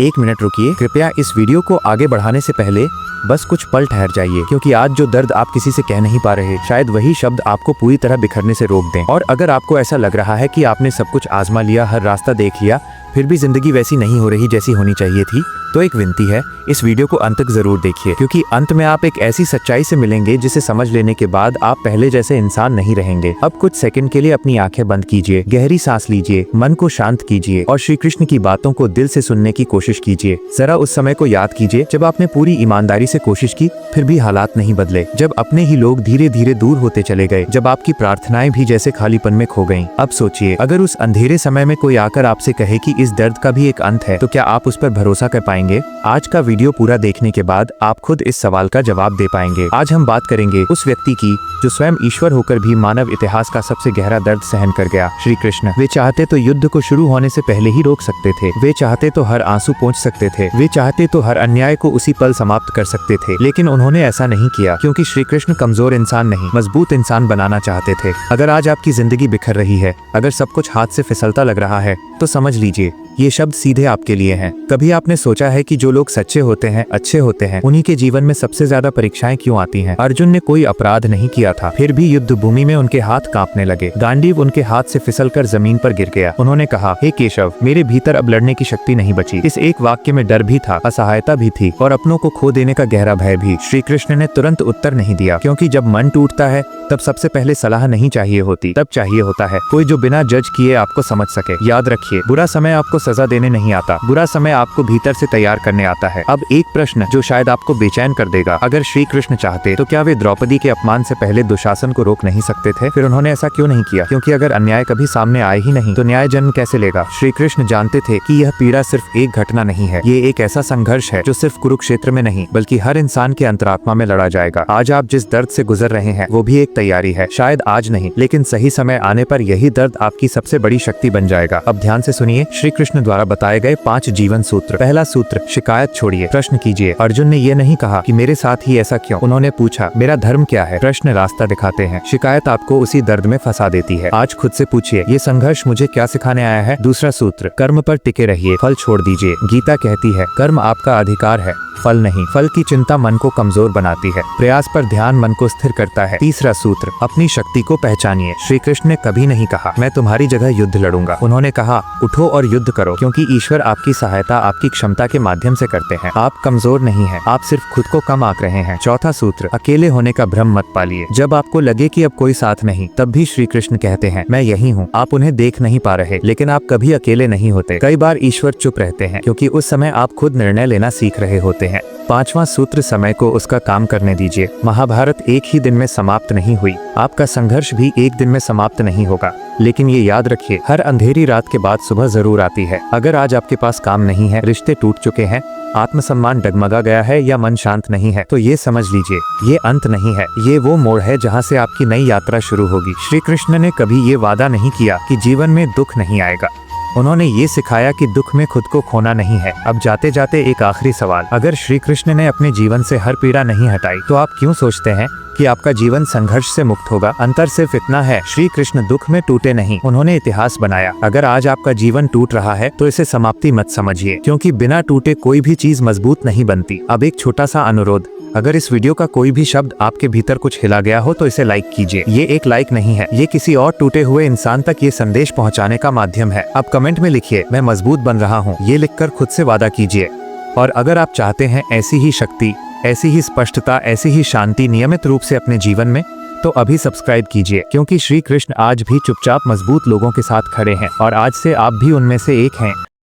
एक मिनट रुकिए, कृपया इस वीडियो को आगे बढ़ाने से पहले बस कुछ पल ठहर जाइए, क्योंकि आज जो दर्द आप किसी से कह नहीं पा रहे, शायद वही शब्द आपको पूरी तरह बिखरने से रोक दें। और अगर आपको ऐसा लग रहा है कि आपने सब कुछ आजमा लिया, हर रास्ता देख लिया, फिर भी जिंदगी वैसी नहीं हो रही जैसी होनी चाहिए थी, तो एक विनती है, इस वीडियो को अंत तक जरूर देखिए, क्योंकि अंत में आप एक ऐसी सच्चाई से मिलेंगे जिसे समझ लेने के बाद आप पहले जैसे इंसान नहीं रहेंगे। अब कुछ सेकंड के लिए अपनी आंखें बंद कीजिए, गहरी सांस लीजिए, मन को शांत कीजिए और श्री कृष्ण की बातों को दिल से सुनने की कोशिश कीजिए। जरा उस समय को याद कीजिए जब आपने पूरी ईमानदारी से कोशिश की, फिर भी हालात नहीं बदले, जब अपने ही लोग धीरे धीरे दूर होते चले गए, जब आपकी प्रार्थनाएं भी जैसे खालीपन में खो गईं। अब सोचिए, अगर उस अंधेरे समय में कोई आकर आपसे कहे कि इस दर्द का भी एक अंत है, तो क्या आप उस पर भरोसा कर पाएंगे? आज का वीडियो पूरा देखने के बाद आप खुद इस सवाल का जवाब दे पाएंगे। आज हम बात करेंगे उस व्यक्ति की जो स्वयं ईश्वर होकर भी मानव इतिहास का सबसे गहरा दर्द सहन कर गया, श्री कृष्ण। वे चाहते तो युद्ध को शुरू होने से पहले ही रोक सकते थे, वे चाहते तो हर आंसू पोंछ सकते थे, वे चाहते तो हर अन्याय को उसी पल समाप्त कर सकते थे, लेकिन उन्होंने ऐसा नहीं किया, क्योंकि श्री कृष्ण कमजोर इंसान नहीं, मजबूत इंसान बनाना चाहते थे। अगर आज आपकी जिंदगी बिखर रही है, अगर सब कुछ हाथ से फिसलता लग रहा है, तो समझ लीजिए ये शब्द सीधे आपके लिए हैं। कभी आपने सोचा है कि जो लोग सच्चे होते हैं, अच्छे होते हैं, उन्हीं के जीवन में सबसे ज्यादा परीक्षाएं क्यों आती हैं? अर्जुन ने कोई अपराध नहीं किया था, फिर भी युद्ध भूमि में उनके हाथ कांपने लगे। गांडीव उनके हाथ से फिसलकर जमीन पर गिर गया। उन्होंने कहा, हे केशव, मेरे भीतर अब लड़ने की शक्ति नहीं बची। इस एक वाक्य में डर भी था, असहायता भी थी और अपनों को खो देने का गहरा भय भी। श्री कृष्ण ने तुरंत उत्तर नहीं दिया, क्योंकि जब मन टूटता है तब सबसे पहले सलाह नहीं चाहिए होती, तब चाहिए होता है कोई जो बिना जज किए आपको समझ सके। याद रखिए, बुरा समय आपको सजा देने नहीं आता, बुरा समय आपको भीतर से तैयार करने आता है। अब एक प्रश्न जो शायद आपको बेचैन कर देगा, अगर श्री कृष्ण चाहते तो क्या वे द्रौपदी के अपमान से पहले दुशासन को रोक नहीं सकते थे? फिर उन्होंने ऐसा क्यों नहीं किया? क्योंकि अगर अन्याय कभी सामने आए ही नहीं, तो न्याय जन्म कैसे लेगा? श्री कृष्ण जानते थे कि यह पीड़ा सिर्फ एक घटना नहीं है, ये एक ऐसा संघर्ष है जो सिर्फ कुरुक्षेत्र में नहीं, बल्कि हर इंसान के अंतरात्मा में लड़ा जाएगा। आज आप जिस दर्द से गुजर रहे हैं, वो भी एक तैयारी है। शायद आज नहीं, लेकिन सही समय आने पर यही दर्द आपकी सबसे बड़ी शक्ति बन जाएगा। अब ध्यान से सुनिए श्री कृष्ण द्वारा बताए गए 5 जीवन सूत्र। पहला सूत्र, शिकायत छोड़िए, प्रश्न कीजिए। अर्जुन ने ये नहीं कहा कि मेरे साथ ही ऐसा क्यों, उन्होंने पूछा, मेरा धर्म क्या है? प्रश्न रास्ता दिखाते हैं, शिकायत आपको उसी दर्द में फंसा देती है। आज खुद से पूछिए, ये संघर्ष मुझे क्या सिखाने आया है? दूसरा सूत्र, कर्म पर टिके रहिए, फल छोड़ दीजिए। गीता कहती है, कर्म आपका अधिकार है, फल नहीं। फल की चिंता मन को कमजोर बनाती है, प्रयास पर ध्यान मन को स्थिर करता है। तीसरा सूत्र, अपनी शक्ति को पहचानिए। श्री कृष्ण ने कभी नहीं कहा, मैं तुम्हारी जगह युद्ध लड़ूंगा। उन्होंने कहा, उठो और युद्ध करो, क्योंकि ईश्वर आपकी सहायता आपकी क्षमता के माध्यम से करते हैं। आप कमजोर नहीं हैं, आप सिर्फ खुद को कम आंक रहे हैं। चौथा सूत्र, अकेले होने का भ्रम मत पालिए। जब आपको लगे कि अब कोई साथ नहीं, तब भी श्री कृष्ण कहते हैं, मैं यही हूँ। आप उन्हें देख नहीं पा रहे, लेकिन आप कभी अकेले नहीं होते। कई बार ईश्वर चुप रहते हैं, क्योंकि उस समय आप खुद निर्णय लेना सीख रहे होते हैं। पांचवा सूत्र, समय को उसका काम करने दीजिए। महाभारत एक ही दिन में समाप्त नहीं हुई, आपका संघर्ष भी एक दिन में समाप्त नहीं होगा, लेकिन ये याद रखिए, हर अंधेरी रात के बाद सुबह जरूर आती है। अगर आज आपके पास काम नहीं है, रिश्ते टूट चुके हैं, आत्मसम्मान डगमगा गया है या मन शांत नहीं है, तो ये समझ लीजिए, ये अंत नहीं है, ये वो मोड़ है जहाँ से आपकी नई यात्रा शुरू होगी। श्री कृष्ण ने कभी ये वादा नहीं किया कि जीवन में दुख नहीं आएगा, उन्होंने ये सिखाया कि दुख में खुद को खोना नहीं है। अब जाते जाते एक आखिरी सवाल, अगर श्री कृष्ण ने अपने जीवन से हर पीड़ा नहीं हटाई, तो आप क्यों सोचते हैं कि आपका जीवन संघर्ष से मुक्त होगा? अंतर सिर्फ इतना है, श्री कृष्ण दुख में टूटे नहीं, उन्होंने इतिहास बनाया। अगर आज आपका जीवन टूट रहा है, तो इसे समाप्ति मत समझिए, क्योंकि बिना टूटे कोई भी चीज मजबूत नहीं बनती। अब एक छोटा सा अनुरोध, अगर इस वीडियो का कोई भी शब्द आपके भीतर कुछ हिला गया हो, तो इसे लाइक कीजिए। ये एक लाइक नहीं है, ये किसी और टूटे हुए इंसान तक ये संदेश पहुंचाने का माध्यम है। अब कमेंट में लिखिए, मैं मजबूत बन रहा हूँ, ये लिखकर खुद से वादा कीजिए। और अगर आप चाहते हैं ऐसी ही शक्ति, ऐसी ही स्पष्टता, ऐसी ही शांति नियमित रूप से अपने जीवन में, तो अभी सब्सक्राइब कीजिए, क्योंकि श्री कृष्ण आज भी चुपचाप मजबूत लोगों के साथ खड़े हैं और आज से आप भी उनमें से एक हैं।